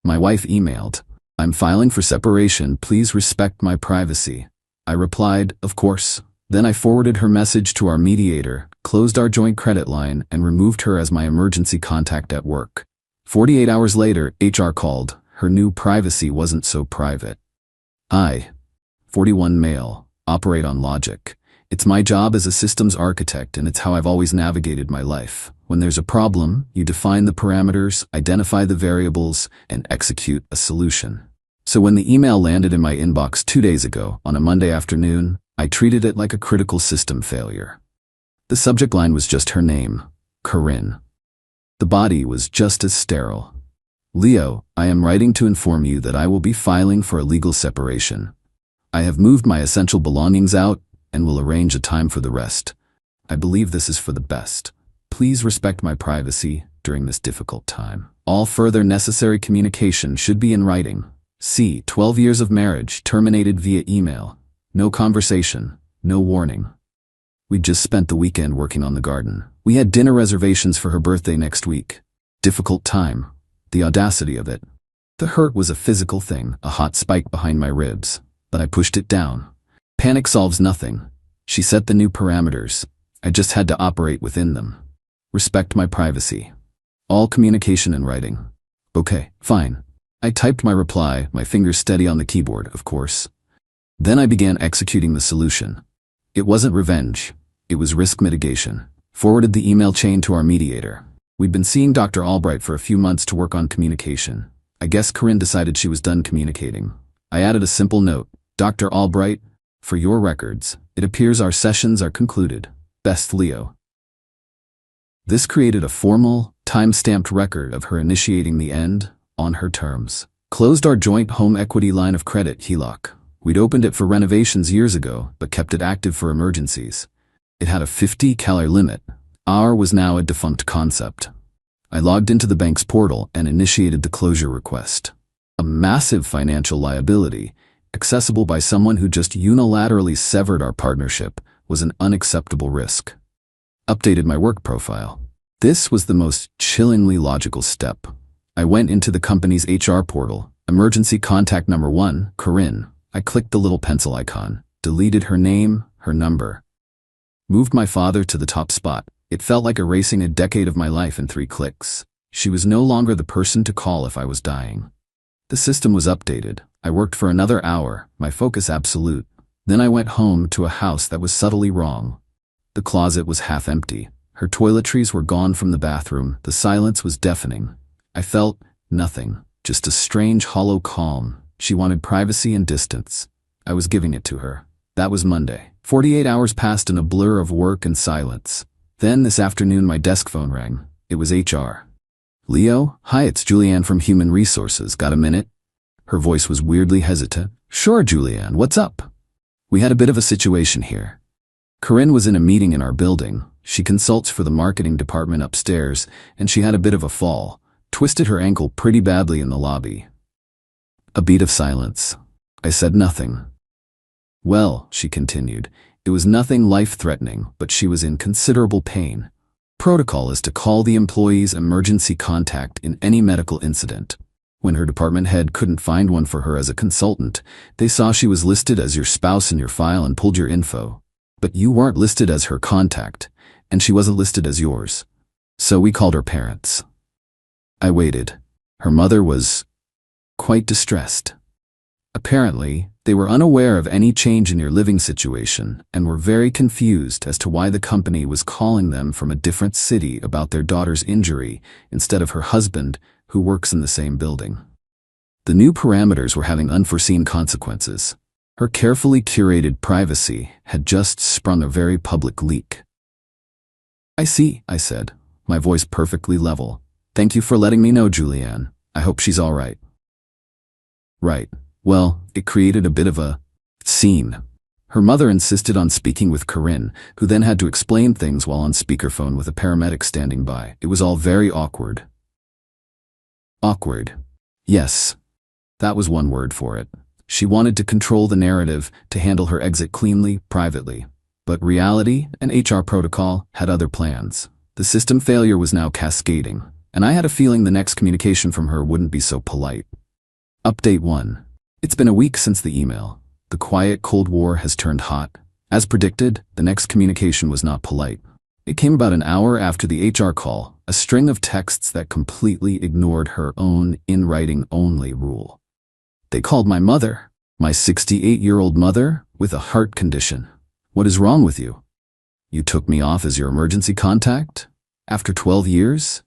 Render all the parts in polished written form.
My wife emailed, "I'm filing for separation, please respect my privacy." I replied, "Of course." Then I forwarded her message to our mediator, closed our joint credit line, and removed her as my emergency contact at work. 48 hours later, HR called. Her new privacy wasn't so private. I, 41 male, operate on logic. It's my job as a systems architect, and it's how I've always navigated my life. When there's a problem, you define the parameters, identify the variables, and execute a solution. So when the email landed in my inbox 2 days ago, on a Monday afternoon, I treated it like a critical system failure. The subject line was just her name, Corinne. The body was just as sterile. "Leo, I am writing to inform you that I will be filing for a legal separation. I have moved my essential belongings out and will arrange a time for the rest. I believe this is for the best. Please respect my privacy during this difficult time. All further necessary communication should be in writing. See, 12 years of marriage terminated via email. No conversation, no warning." We'd just spent the weekend working on the garden. We had dinner reservations for her birthday next week. Difficult time. The audacity of it. The hurt was a physical thing, a hot spike behind my ribs, but I pushed it down. Panic solves nothing. She set the new parameters. I just had to operate within them. Respect my privacy. All communication in writing. Okay, fine. I typed my reply, my fingers steady on the keyboard, of course. Then I began executing the solution. It wasn't revenge. It was risk mitigation. Forwarded the email chain to our mediator. We'd been seeing Dr. Albright for a few months to work on communication. I guess Corinne decided she was done communicating. I added a simple note. "Dr. Albright, for your records, it appears our sessions are concluded. Best, Leo." This created a formal, time-stamped record of her initiating the end, on her terms. Closed our joint home equity line of credit, HELOC. We'd opened it for renovations years ago, but kept it active for emergencies. It had a 50-calorie limit. R was now a defunct concept. I logged into the bank's portal and initiated the closure request. A massive financial liability, accessible by someone who just unilaterally severed our partnership, was an unacceptable risk. Updated my work profile. This was the most chillingly logical step. I went into the company's HR portal, emergency contact number 1, Corinne. I clicked the little pencil icon, deleted her name, her number. Moved my father to the top spot. It felt like erasing a decade of my life in 3 clicks. She was no longer the person to call if I was dying. The system was updated. I worked for another hour, my focus absolute. Then I went home to a house that was subtly wrong. The closet was half empty. Her toiletries were gone from the bathroom. The silence was deafening. I felt nothing, just a strange hollow calm. She wanted privacy and distance. I was giving it to her. That was Monday. 48 hours passed in a blur of work and silence. Then this afternoon my desk phone rang. It was HR. "Leo? Hi, it's Julianne from Human Resources. Got a minute?" Her voice was weirdly hesitant. "Sure, Julianne, what's up?" We had a bit of a situation here. Corinne was in a meeting in our building. She consults for the marketing department upstairs, and she had a bit of a fall. Twisted her ankle pretty badly in the lobby. A beat of silence. I said nothing. "Well," she continued, "it was nothing life-threatening, but she was in considerable pain. Protocol is to call the employee's emergency contact in any medical incident. When her department head couldn't find one for her as a consultant, they saw she was listed as your spouse in your file and pulled your info. But you weren't listed as her contact, and she wasn't listed as yours. So we called her parents." I waited. Her mother was quite distressed. Apparently, they were unaware of any change in your living situation and were very confused as to why the company was calling them from a different city about their daughter's injury instead of her husband, who works in the same building. The new parameters were having unforeseen consequences. Her carefully curated privacy had just sprung a very public leak. "I see," I said, my voice perfectly level. "Thank you for letting me know, Julianne. I hope she's all right." Right. Well, it created a bit of a scene. Her mother insisted on speaking with Corinne, who then had to explain things while on speakerphone with a paramedic standing by. It was all very awkward. Awkward. Yes. That was one word for it. She wanted to control the narrative, to handle her exit cleanly, privately. But reality and HR protocol had other plans. The system failure was now cascading, and I had a feeling the next communication from her wouldn't be so polite. Update 1. It's been a week since the email. The quiet Cold War has turned hot. As predicted, the next communication was not polite. It came about an hour after the HR call, a string of texts that completely ignored her own in-writing only rule. They called my mother, my 68-year-old mother, with a heart condition. What is wrong with you? You took me off as your emergency contact? After 12 years?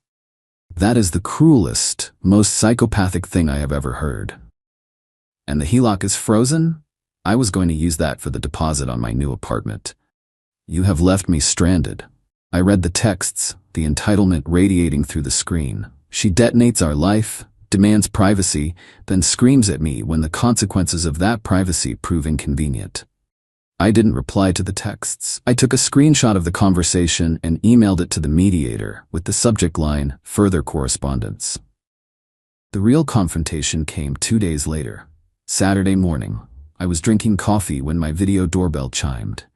That is the cruelest, most psychopathic thing I have ever heard. And the HELOC is frozen? I was going to use that for the deposit on my new apartment. You have left me stranded. I read the texts, the entitlement radiating through the screen. She detonates our life, demands privacy, then screams at me when the consequences of that privacy prove inconvenient. I didn't reply to the texts. I took a screenshot of the conversation and emailed it to the mediator with the subject line, "Further correspondence." The real confrontation came 2 days later. Saturday morning, I was drinking coffee when my video doorbell chimed.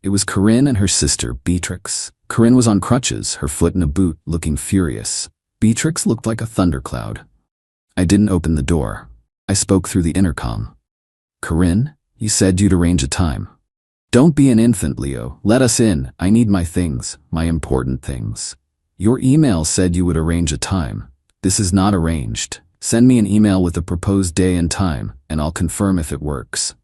It was Corinne and her sister, Beatrix. Corinne was on crutches, her foot in a boot, looking furious. Beatrix looked like a thundercloud. I didn't open the door. I spoke through the intercom. "Corinne, you said you'd arrange a time." "Don't be an infant, Leo. Let us in. I need my things, my important things." "Your email said you would arrange a time. This is not arranged. Send me an email with a proposed day and time, and I'll confirm if it works."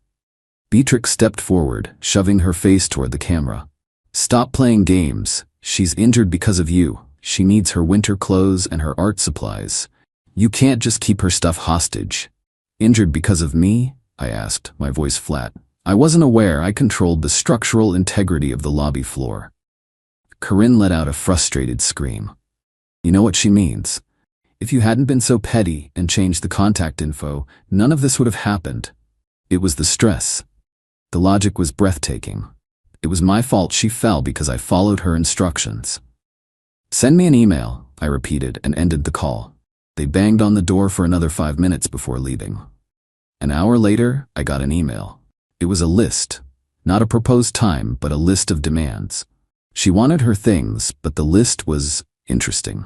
Beatrix stepped forward, shoving her face toward the camera. "Stop playing games. She's injured because of you. She needs her winter clothes and her art supplies. You can't just keep her stuff hostage." "Injured because of me?" I asked, my voice flat. I wasn't aware I controlled the structural integrity of the lobby floor. Corinne let out a frustrated scream. "You know what she means. If you hadn't been so petty and changed the contact info, none of this would have happened. It was the stress." The logic was breathtaking. It was my fault she fell because I followed her instructions. "Send me an email," I repeated and ended the call. They banged on the door for another 5 minutes before leaving. An hour later, I got an email. It was a list, not a proposed time, but a list of demands. She wanted her things, but the list was interesting.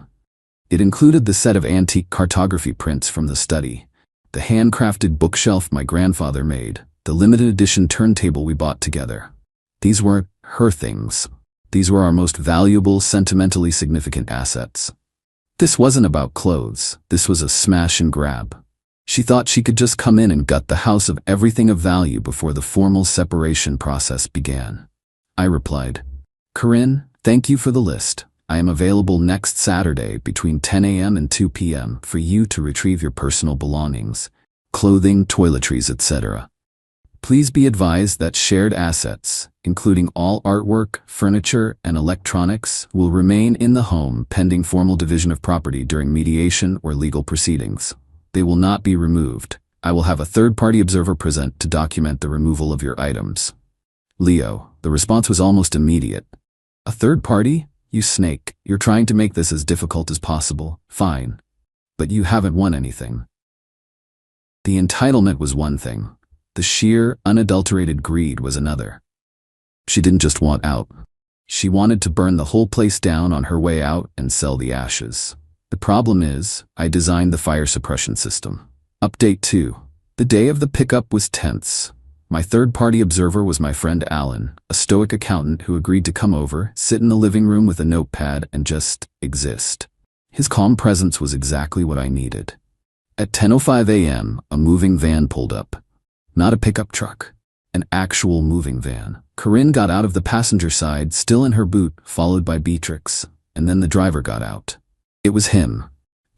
It included the set of antique cartography prints from the study, the handcrafted bookshelf my grandfather made, the limited edition turntable we bought together. These weren't her things. These were our most valuable, sentimentally significant assets. This wasn't about clothes. This was a smash and grab. She thought she could just come in and gut the house of everything of value before the formal separation process began. I replied, "Corinne, thank you for the list. I am available next Saturday between 10 a.m. and 2 p.m. for you to retrieve your personal belongings, clothing, toiletries, etc. Please be advised that shared assets, including all artwork, furniture, and electronics, will remain in the home pending formal division of property during mediation or legal proceedings. They will not be removed. I will have a third-party observer present to document the removal of your items." Leo, the response was almost immediate. "A third party? You snake. You're trying to make this as difficult as possible. Fine. But you haven't won anything." The entitlement was one thing. The sheer, unadulterated greed was another. She didn't just want out. She wanted to burn the whole place down on her way out and sell the ashes. The problem is, I designed the fire suppression system. Update 2. The day of the pickup was tense. My third-party observer was my friend Alan, a stoic accountant who agreed to come over, sit in the living room with a notepad, and just exist. His calm presence was exactly what I needed. At 10:05 a.m., a moving van pulled up. Not a pickup truck. An actual moving van. Corinne got out of the passenger side, still in her boot, followed by Beatrix, and then the driver got out. It was him,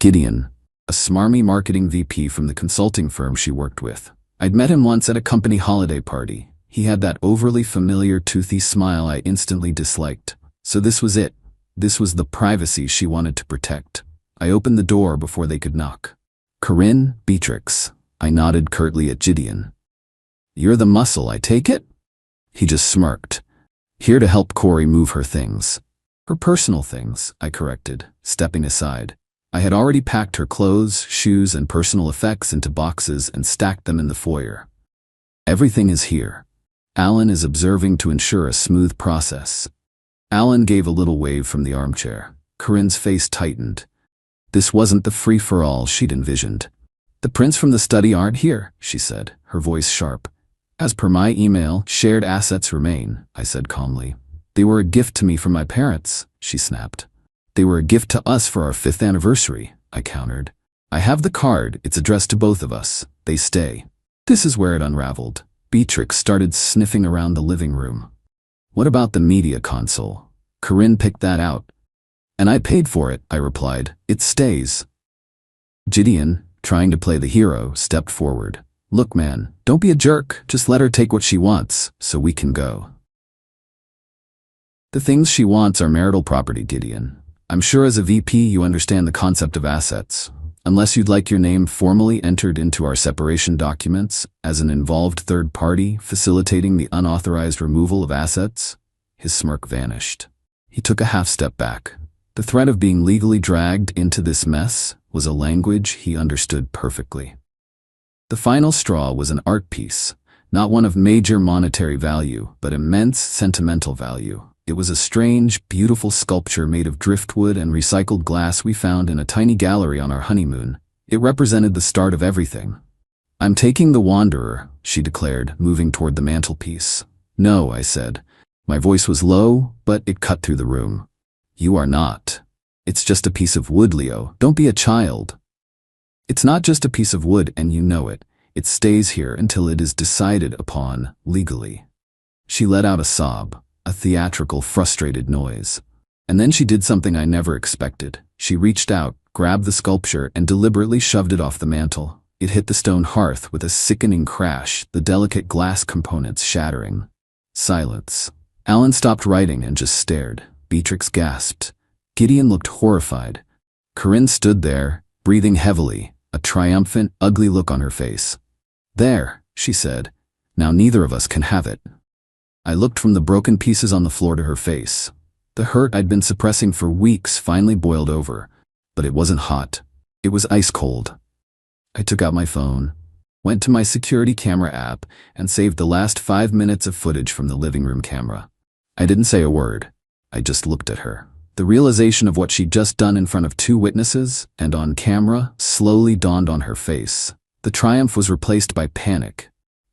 Gideon, a smarmy marketing VP from the consulting firm she worked with. I'd met him once at a company holiday party. He had that overly familiar toothy smile I instantly disliked. So this was it. This was the privacy she wanted to protect. I opened the door before they could knock. "Corinne, Beatrix." I nodded curtly at Gideon. "You're the muscle, I take it?" He just smirked. "Here to help Corey move her things." "Her personal things," I corrected, stepping aside. I had already packed her clothes, shoes, and personal effects into boxes and stacked them in the foyer. "Everything is here. Alan is observing to ensure a smooth process." Alan gave a little wave from the armchair. Corinne's face tightened. This wasn't the free-for-all she'd envisioned. The prints from the study aren't here, she said, her voice sharp. As per my email, shared assets remain, I said calmly. They were a gift to me from my parents, she snapped. They were a gift to us for our 5th anniversary, I countered. I have the card, it's addressed to both of us. They stay. This is where it unraveled. Beatrix started sniffing around the living room. What about the media console? Corinne picked that out. And I paid for it, I replied. It stays. Gideon, trying to play the hero, stepped forward. Look, man, don't be a jerk. Just let her take what she wants, so we can go. The things she wants are marital property, Gideon. I'm sure as a VP you understand the concept of assets. Unless you'd like your name formally entered into our separation documents as an involved third party facilitating the unauthorized removal of assets, his smirk vanished. He took a half step back. The threat of being legally dragged into this mess was a language he understood perfectly. The final straw was an art piece, not one of major monetary value, but immense sentimental value. It was a strange, beautiful sculpture made of driftwood and recycled glass we found in a tiny gallery on our honeymoon. It represented the start of everything. I'm taking the Wanderer, she declared, moving toward the mantelpiece. No, I said. My voice was low, but it cut through the room. You are not. It's just a piece of wood, Leo. Don't be a child. It's not just a piece of wood, and you know it. It stays here until it is decided upon legally. She let out a sob. A theatrical, frustrated noise. And then she did something I never expected. She reached out, grabbed the sculpture, and deliberately shoved it off the mantel. It hit the stone hearth with a sickening crash, the delicate glass components shattering. Silence. Alan stopped writing and just stared. Beatrix gasped. Gideon looked horrified. Corinne stood there, breathing heavily, a triumphant, ugly look on her face. There, she said. Now neither of us can have it. I looked from the broken pieces on the floor to her face. The hurt I'd been suppressing for weeks finally boiled over, but it wasn't hot. It was ice cold. I took out my phone, went to my security camera app, and saved the last 5 minutes of footage from the living room camera. I didn't say a word. I just looked at her. The realization of what she'd just done in front of 2 witnesses and on camera slowly dawned on her face. The triumph was replaced by panic.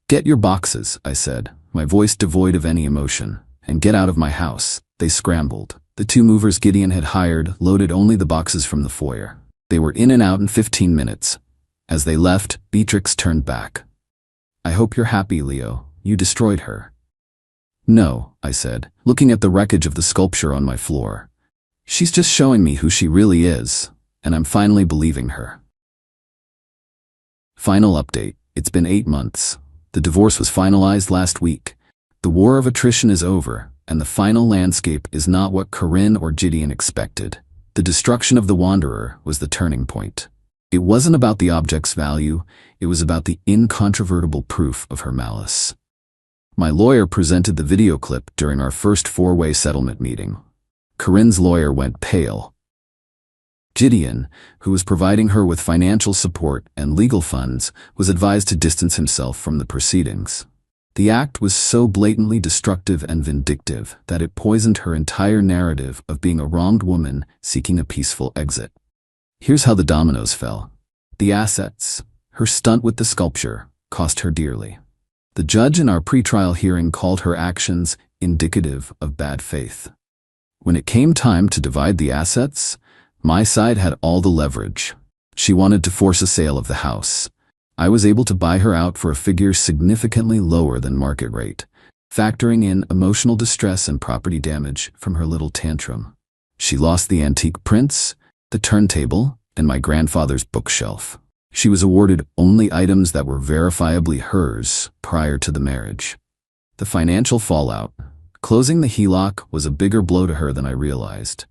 Get your boxes, I said, my voice devoid of any emotion, and get out of my house. They scrambled. The 2 movers Gideon had hired loaded only the boxes from the foyer. They were in and out in 15 minutes. As they left, Beatrix turned back. I hope you're happy, Leo. You destroyed her. No, I said, looking at the wreckage of the sculpture on my floor. She's just showing me who she really is, and I'm finally believing her. Final update. It's been 8 months. The divorce was finalized last week. The war of attrition is over, and the final landscape is not what Corinne or Gideon expected. The destruction of the Wanderer was the turning point. It wasn't about the object's value, it was about the incontrovertible proof of her malice. My lawyer presented the video clip during our first 4-way settlement meeting. Corinne's lawyer went pale. Gideon, who was providing her with financial support and legal funds, was advised to distance himself from the proceedings. The act was so blatantly destructive and vindictive that it poisoned her entire narrative of being a wronged woman seeking a peaceful exit. Here's how the dominoes fell. The assets, her stunt with the sculpture, cost her dearly. The judge in our pretrial hearing called her actions indicative of bad faith. When it came time to divide the assets, my side had all the leverage. She wanted to force a sale of the house. I was able to buy her out for a figure significantly lower than market rate, factoring in emotional distress and property damage from her little tantrum. She lost the antique prints, the turntable, and my grandfather's bookshelf. She was awarded only items that were verifiably hers prior to the marriage. The financial fallout, closing the HELOC, was a bigger blow to her than I realized.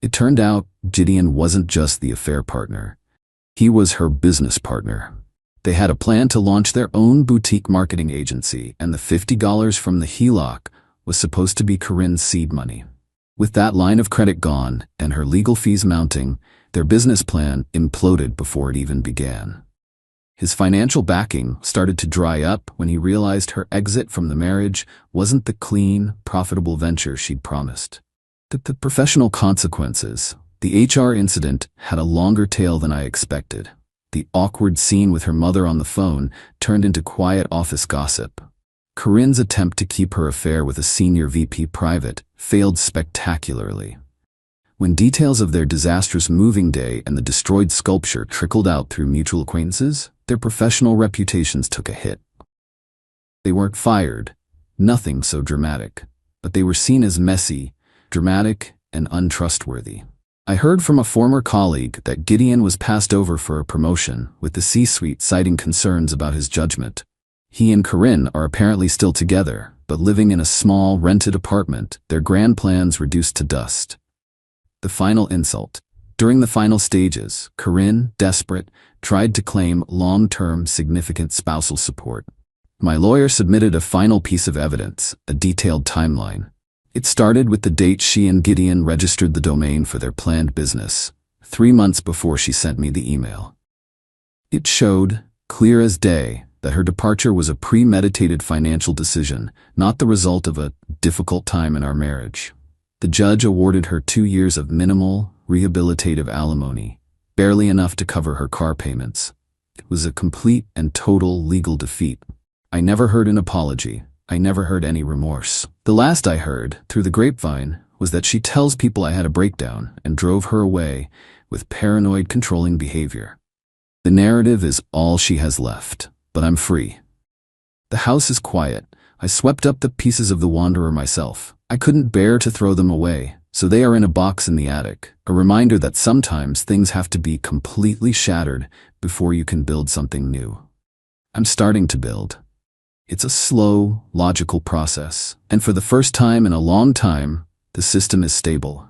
It turned out Gideon wasn't just the affair partner. He was her business partner. They had a plan to launch their own boutique marketing agency, and the $50 from the HELOC was supposed to be Corinne's seed money. With that line of credit gone and her legal fees mounting, their business plan imploded before it even began. His financial backing started to dry up when he realized her exit from the marriage wasn't the clean, profitable venture she'd promised. The professional consequences, the HR incident, had a longer tail than I expected. The awkward scene with her mother on the phone turned into quiet office gossip. Corinne's attempt to keep her affair with a senior VP private failed spectacularly. When details of their disastrous moving day and the destroyed sculpture trickled out through mutual acquaintances, their professional reputations took a hit. They weren't fired, nothing so dramatic, but they were seen as messy, dramatic, and untrustworthy. I heard from a former colleague that Gideon was passed over for a promotion, with the C-suite citing concerns about his judgment. He and Corinne are apparently still together, but living in a small, rented apartment, their grand plans reduced to dust. The final insult. During the final stages, Corinne, desperate, tried to claim long-term significant spousal support. My lawyer submitted a final piece of evidence, a detailed timeline. It started with the date she and Gideon registered the domain for their planned business, 3 months before she sent me the email. It showed, clear as day, that her departure was a premeditated financial decision, not the result of a difficult time in our marriage. The judge awarded her 2 years of minimal, rehabilitative alimony, barely enough to cover her car payments. It was a complete and total legal defeat. I never heard an apology. I never heard any remorse. The last I heard, through the grapevine, was that she tells people I had a breakdown and drove her away with paranoid controlling behavior. The narrative is all she has left, but I'm free. The house is quiet. I swept up the pieces of the Wanderer myself. I couldn't bear to throw them away, so they are in a box in the attic, a reminder that sometimes things have to be completely shattered before you can build something new. I'm starting to build. It's a slow, logical process, and for the first time in a long time, the system is stable.